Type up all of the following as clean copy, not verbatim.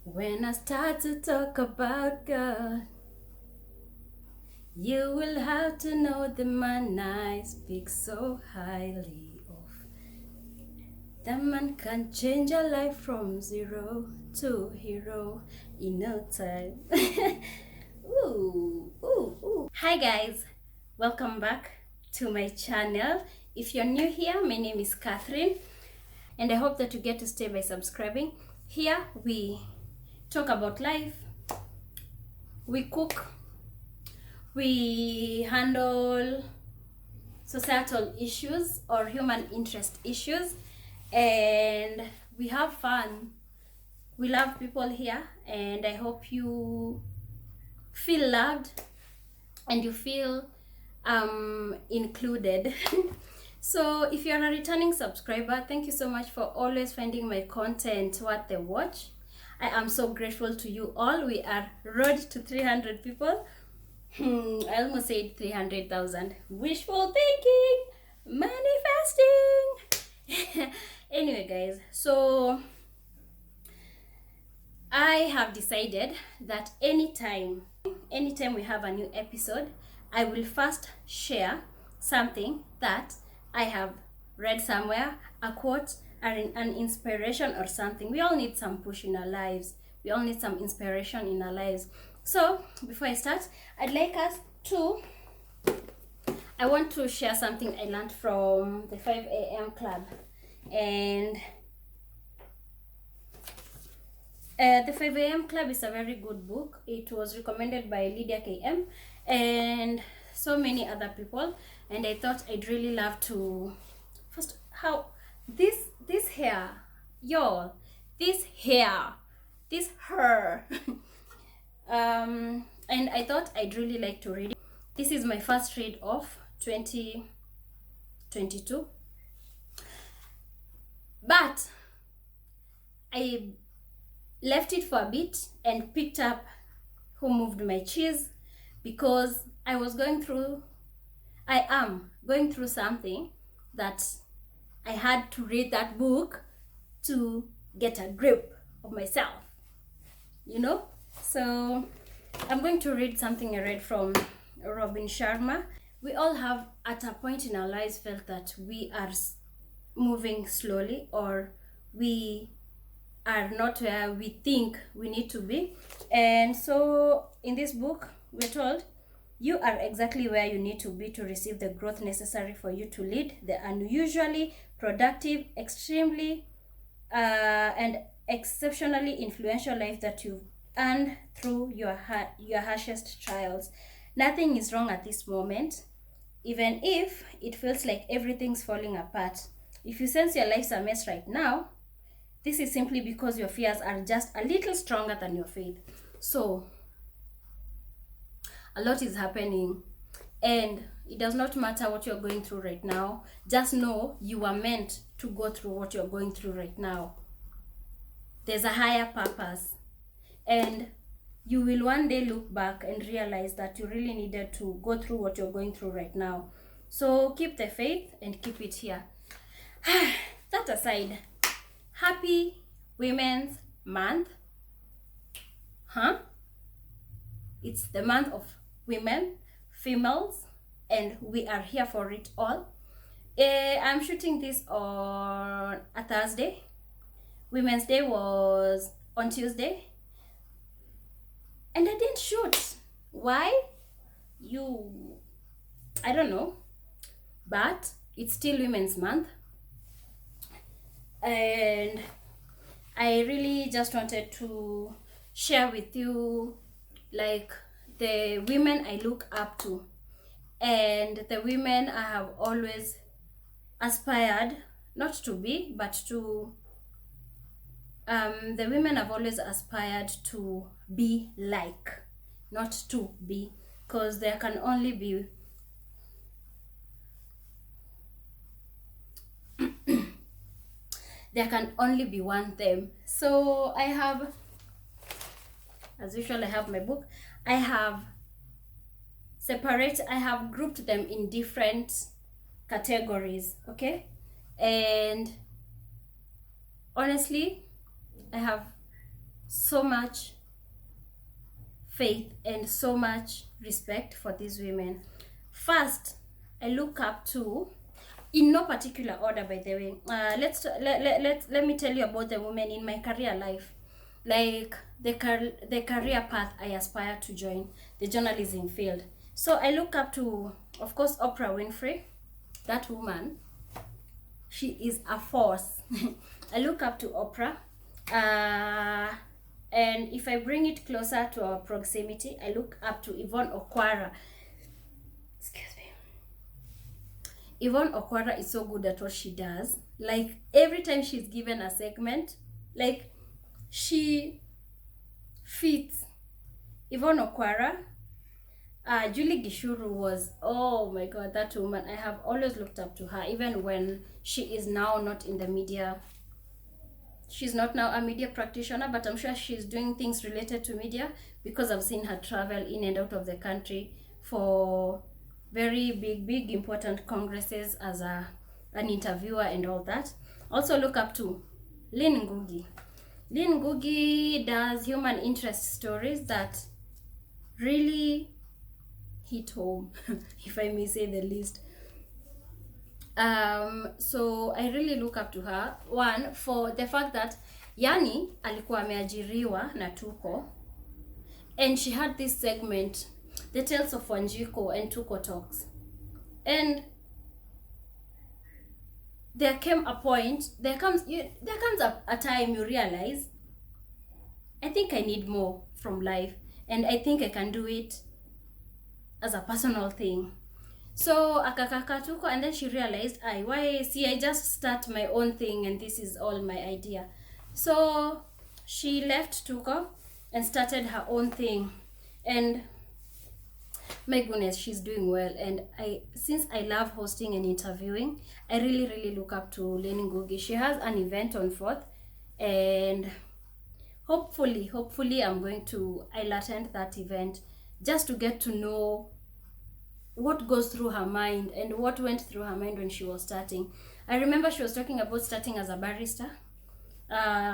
When I start to talk about God, you will have to know the man I speak so highly of. The man can change your life from zero to hero in no time. Ooh, ooh, ooh. Hi guys, welcome back to my channel. If you're new here, my name is Catherine, and I hope that you get to stay by subscribing. Here we talk about life, we cook, we handle societal issues or human interest issues, and we have fun. We love people here, and I hope you feel loved and you feel included. So if you're a returning subscriber, thank you so much for always finding my content worth the watch. I am so grateful to you all. We are road to 300 people. I almost said 300,000. Wishful thinking, manifesting. Anyway, guys, so I have decided that anytime we have a new episode, I will first share something that I have read somewhere, a quote, an inspiration or something. We all need some push in our lives. We all need some inspiration in our lives. So before I start, I'd like us to, I want to share something I learned from the 5 a.m. club. And the 5 a.m. club is a very good book. It was recommended by Lydia KM and so many other people. And I thought I'd really love to, first, how this hair, y'all, this hair, this hair. And I thought I'd really like to read it. This is my first read of 2022, but I left it for a bit and picked up Who Moved My Cheese because I am going through something that I had to read that book to get a grip of myself, you know? So I'm going to read something I read from Robin Sharma. We all have at a point in our lives felt that we are moving slowly, or we are not where we think we need to be. And so in this book, we're told you are exactly where you need to be to receive the growth necessary for you to lead the unusually productive, extremely and exceptionally influential life that you've earned through your harshest trials. Nothing is wrong at this moment, even if it feels like everything's falling apart. If you sense your life's a mess right now, this is simply because your fears are just a little stronger than your faith. So a lot is happening, and it does not matter what you're going through right now. Just know you are meant to go through what you're going through right now. There's a higher purpose, and you will one day look back and realize that you really needed to go through what you're going through right now. So keep the faith and keep it here. That aside, happy Women's Month. It's the month of women, females, and we are here for it all. I'm shooting this on a Thursday. Women's Day was on Tuesday, and I didn't shoot. Why? I don't know, but it's still Women's Month, and I really just wanted to share with you like the women I look up to and the women I have always aspired not to be, but to the women I've always aspired to be like, not to be, because there can only be there can only be one them. So I have, as usual, I have my book. I have grouped them in different categories, okay? And honestly, I have so much faith and so much respect for these women. First, I look up to, in no particular order, by the way, let me tell you about the women in my career life, like the career path I aspire to join, the journalism field. So I look up to, of course, Oprah Winfrey. That woman, she is a force. I look up to Oprah. And if I bring it closer to our proximity, I look up to Yvonne Okwara. Excuse me. Yvonne Okwara is so good at what she does. Like, every time she's given a segment, like, she fits. Yvonne Okwara, Julie Gishuru was, oh my God, that woman. I have always looked up to her, even when she is now not in the media. She's not now a media practitioner, but I'm sure she's doing things related to media, because I've seen her travel in and out of the country for very big important congresses as an interviewer and all that. Also look up to Lynn Ngugi. Lynn Ngugi does human interest stories that really hit home, if I may say the least. So I really look up to her, one, for the fact that Yani alikuwa ameajiriwa na Tuko, and she had this segment, The Tales of Wanjiko and Tuko Talks. And there comes a time you realize, I think I need more from life, and I think I can do it as a personal thing. So akakaka Tuko, and then she realized, I just start my own thing, and this is all my idea. So she left Tuko and started her own thing, and my goodness, she's doing well. And since I love hosting and interviewing, I really look up to Lynn Ngugi. She has an event on 4th, and hopefully I'll attend that event, just to get to know what goes through her mind and what went through her mind when she was starting. I remember she was talking about starting as a barrister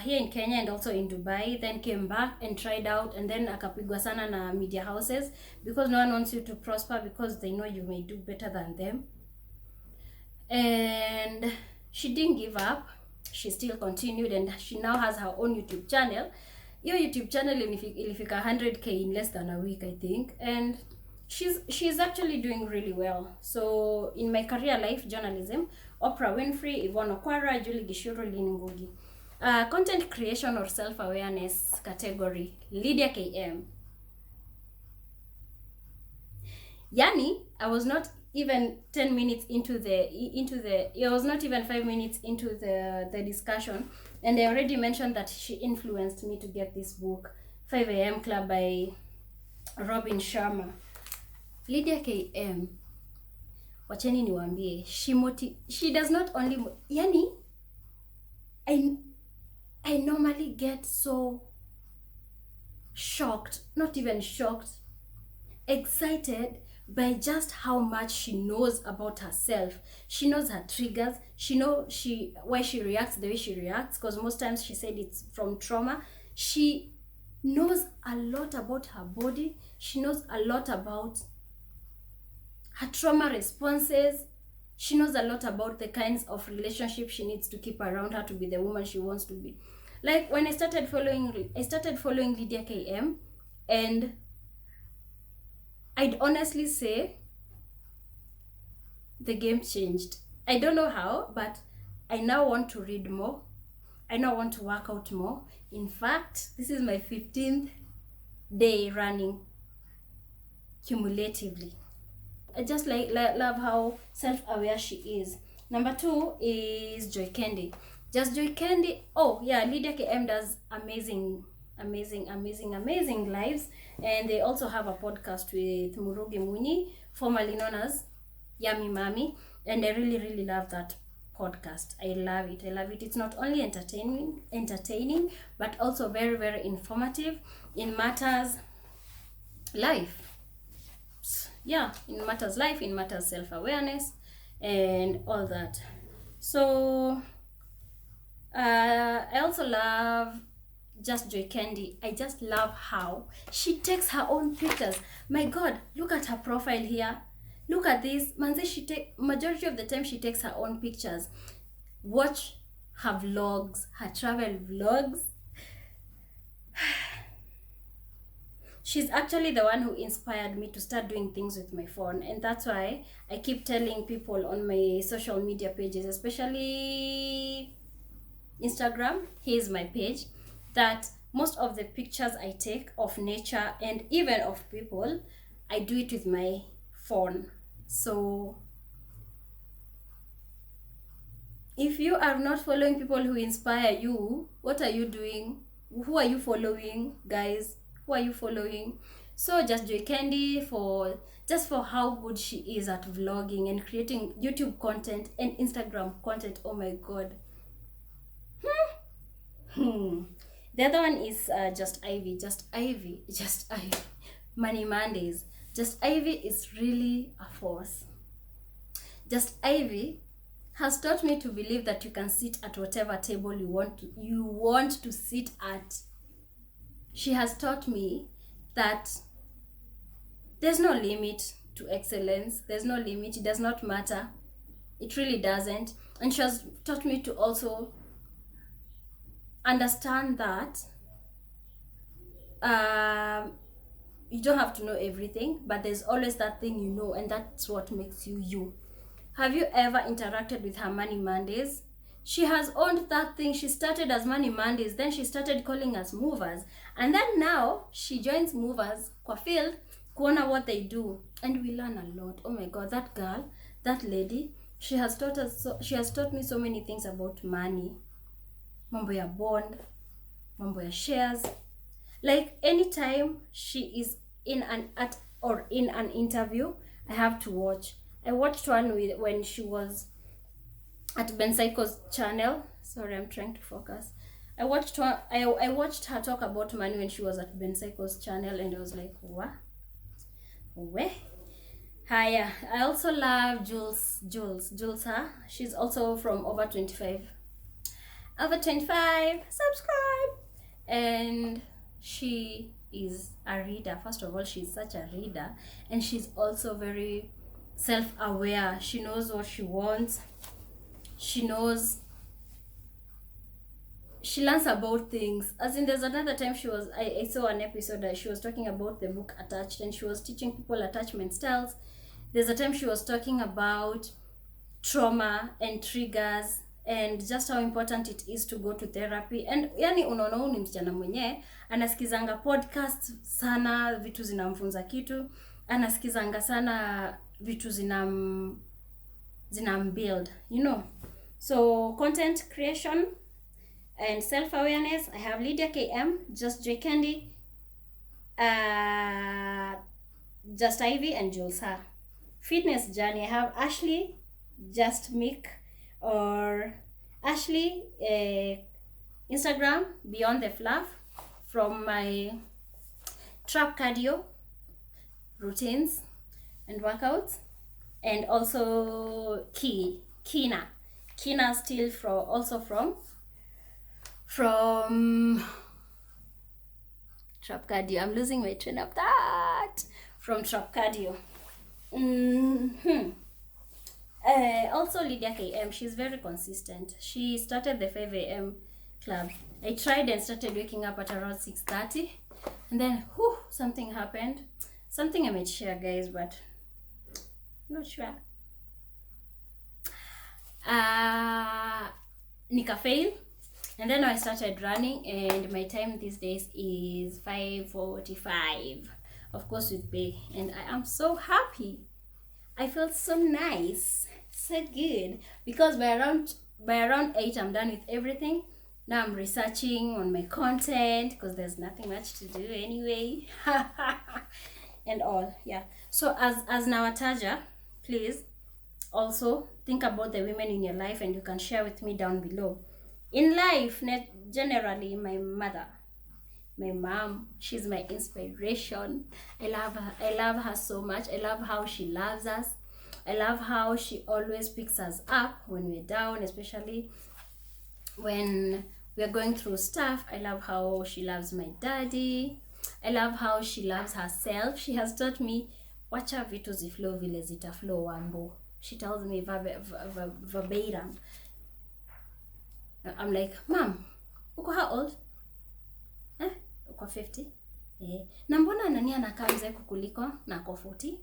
here in Kenya and also in Dubai, then came back and tried out, and then akapigwa sana na media houses, because no one wants you to prosper, because they know you may do better than them. And she didn't give up. She still continued, and she now has her own YouTube channel. Your YouTube channel ilifika 100k in less than a week, I think, and she's actually doing really well. So in my career life, journalism, Oprah Winfrey, Yvonne Okwara, Julie Gishuru, Lynn Ngugi. Content creation or self-awareness category, Lydia KM. Yani, I was not even 10 minutes I was not even 5 minutes into the discussion, and I already mentioned that she influenced me to get this book, 5 a.m. Club by Robin Sharma. Lydia KM, wacheni niwaambie, she does not only, yani, I normally get so shocked, not even shocked, excited by just how much she knows about herself. She knows her triggers. She knows why she reacts the way she reacts, because most times she said it's from trauma. She knows a lot about her body. She knows a lot about her trauma responses. She knows a lot about the kinds of relationships she needs to keep around her to be the woman she wants to be. Like, when I started following Lydia KM, and I'd honestly say the game changed. I don't know how, but I now want to read more. I now want to work out more. In fact, this is my 15th day running cumulatively. I just love how self-aware she is. Number 2 is Joy Kendi. Just Joy Kendi. Oh yeah, Lydia KM does amazing lives, and they also have a podcast with Murugi Muni, formerly known as Yummy Mommy, and I really love that podcast. I love it. It's not only entertaining, but also very informative in matters life. Yeah, in matters life, in matters self-awareness and all that. So I also love Just Joy Candy, I just love how she takes her own pictures. My God, look at her profile here. Look at this. Manze, majority of the time she takes her own pictures. Watch her vlogs, her travel vlogs. She's actually the one who inspired me to start doing things with my phone, and that's why I keep telling people on my social media pages, especially Instagram, here's my page, that most of the pictures I take of nature and even of people, I do it with my phone. So if you are not following people who inspire you, what are you doing? Who are you following, guys? Who are you following? So Just Joy Candy, for how good she is at vlogging and creating YouTube content and Instagram content. Oh my God. The other one is Just Ivy. Just Ivy. Money Mondays. Just Ivy is really a force. Just Ivy has taught me to believe that you can sit at whatever table you want to sit at. She has taught me that there's no limit to excellence. There's no limit. It does not matter. It really doesn't. And she has taught me to also understand that you don't have to know everything, but there's always that thing you know, and that's what makes you you. Have you ever interacted with her Money Mondays? She has owned that thing. She started as Money Mondays, then she started calling us movers, and then now she joins movers kwa field kuona what they do, and we learn a lot. Oh my God, that girl, that lady, she has taught me so many things about money. Mambo ya bond, mambo ya shares. Like anytime she is in an interview, I have to watch. I watched one when she was at Ben Psycho's channel. Sorry, I'm trying to focus. I watched her talk about money when she was at Ben Psycho's channel, and I was like, what? Where? Hiya. I also love Jules, huh? She's also from Over 25. Over 25, subscribe. And she is a reader. First of all, she's such a reader, and she's also very self-aware. She knows what she wants. She learns about things. As in, there's another time I saw an episode that she was talking about the book Attached, and she was teaching people attachment styles. There's a time she was talking about trauma and triggers and just how important it is to go to therapy. And yani unaona huyu ni msichana mwenye anasikizanga podcast sana, vitu zinamfunza kitu, anasikizanga sana vitu zinambuild, you know. So content creation and self-awareness, I have Lydia KM, Just Joy Candy, Just Ivy, and Jules Ha. Fitness journey, I have Ashley, Just Mick, or Ashley, Instagram, Beyond the Fluff, from my trap cardio routines and workouts, and also Kina still from trap cardio. I'm losing my train of thought. From trap cardio. Also Lydia KM, she's very consistent. She started the 5 a.m. club. I tried and started waking up at around 6:30, and then something happened. Something I might share, guys, but I'm not sure. Nika fail, and then I started running, and my time these days is 5:45, of course with pay, and I am so happy. I felt so nice, so good, because by around 8 I'm done with everything. Now I'm researching on my content because there's nothing much to do anyway. And all, yeah. So as Nawataja, please also think about the women in your life, and you can share with me down below. In life, generally, my mother, my mom, she's my inspiration. I love her so much. I love how she loves us. I love how she always picks us up when we're down, especially when we're going through stuff. I love how she loves my daddy. I love how she loves herself. She has taught me, wacha vitu ziflow vile zitaflow Wambo. She tells me verbatim. I'm like, Mom, uko how old? Uko 50? Na mbona nani anakaa mzee kukuliko na ako 40?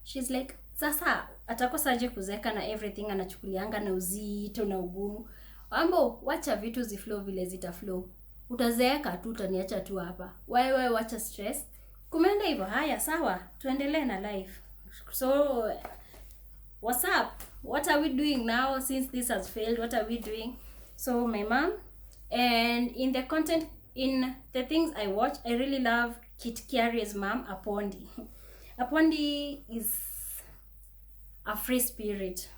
She's like, sasa atakosaje kuzeka na everything anachukulianga na uzito na ugumu. Wambo, wacha vitu ziflow vile zitaflow. Utazeeka tu, utaniacha tu hapa. Wewe wacha stress. Kumeenda hivyo, haya sawa, tuendelee na life. So what's up? What are we doing now since this has failed? What are we doing? So my mom, and in the content, in the things I watch, I really love Kit Kiari's mom, Apondi. Apondi is a free spirit.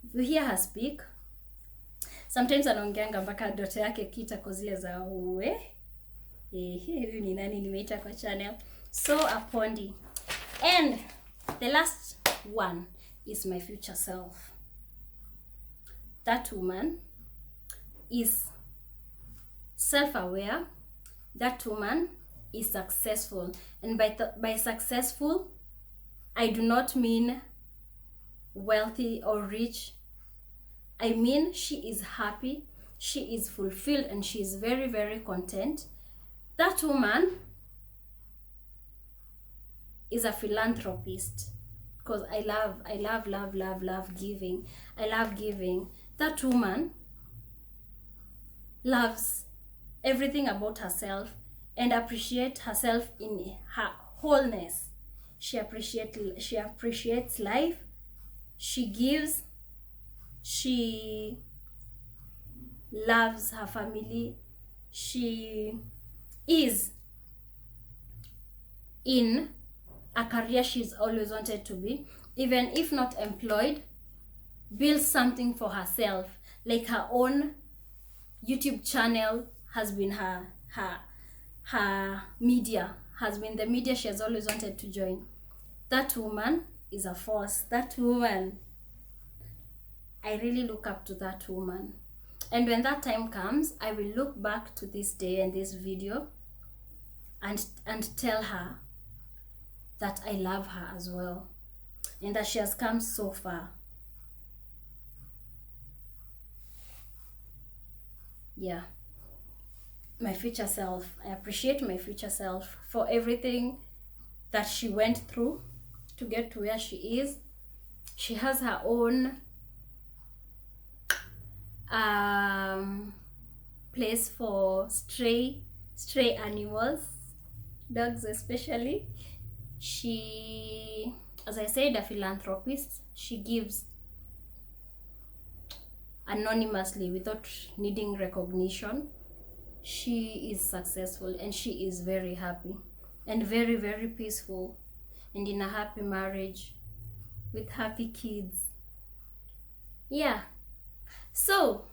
If you hear her speak, sometimes anaongeanga mpaka doto yake Kita kwa zile za uwe. Huyu ni nani nimeita kwa channel. So Apondi. And the last one is my future self. That woman is self-aware. That woman is successful. And by successful, I do not mean wealthy or rich. I mean she is happy, she is fulfilled, and she is very, very content. That woman is a philanthropist, because I love giving. I love giving. That woman loves everything about herself and appreciates herself in her wholeness. She appreciates life. She gives. She loves her family. She is in a career she's always wanted to be, even if not employed. Builds something for herself, like her own YouTube channel has been her media, has been the media she has always wanted to join. That woman is a force. That woman, I really look up to that woman. And when that time comes, I will look back to this day and this video and tell her that I love her as well, and that she has come so far. Yeah, my future self, I appreciate my future self for everything that she went through to get to where she is. She has her own place for stray animals, dogs especially. She, as I said, a philanthropist. She gives anonymously without needing recognition. She is successful and she is very happy and very, very peaceful, and in a happy marriage with happy kids. Yeah. So,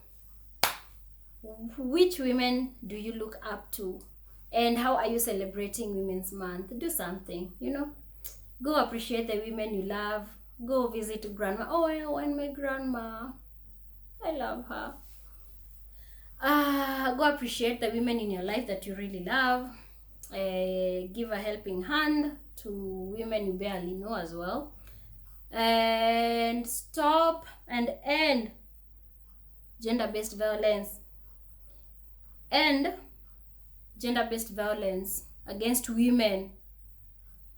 which women do you look up to? And how are you celebrating Women's Month? Do something, you know. Go appreciate the women you love. Go visit grandma. Oh, I want my grandma. I love her. Go appreciate the women in your life that you really love. Give a helping hand to women you barely know as well. And stop and end gender-based violence. End gender-based violence against women.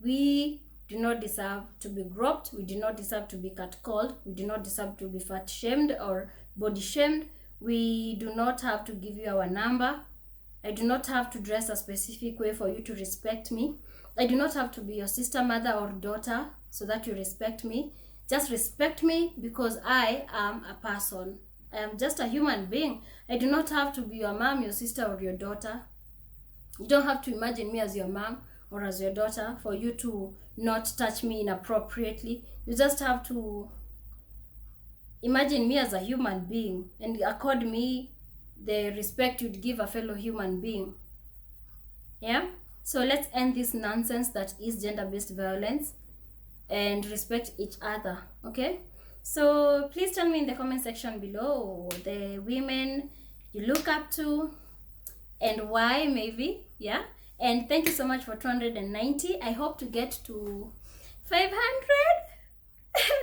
We do not deserve to be groped. We do not deserve to be catcalled. We do not deserve to be fat shamed or body shamed. We do not have to give you our number. I do not have to dress a specific way for you to respect me. I do not have to be your sister, mother, or daughter so that you respect me. Just respect me because I am a person. I am just a human being. I do not have to be your mom, your sister, or your daughter. You don't have to imagine me as your mom or as your daughter for you to not touch me inappropriately. You just have to imagine me as a human being and accord me the respect you'd give a fellow human being. Yeah? So let's end this nonsense that is gender-based violence and respect each other, okay? So please tell me in the comment section below the women you look up to, and why, maybe. Yeah. And thank you so much for 290. I hope to get to 500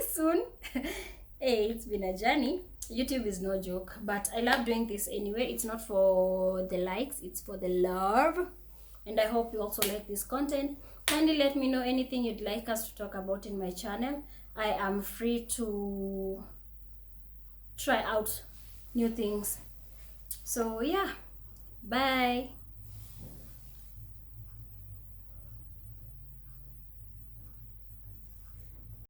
soon. Hey, it's been a journey. YouTube is no joke, but I love doing this anyway. It's not for the likes, it's for the love. And I hope you also like this content. Kindly let me know anything you'd like us to talk about in my channel. I am free to try out new things. So yeah, bye.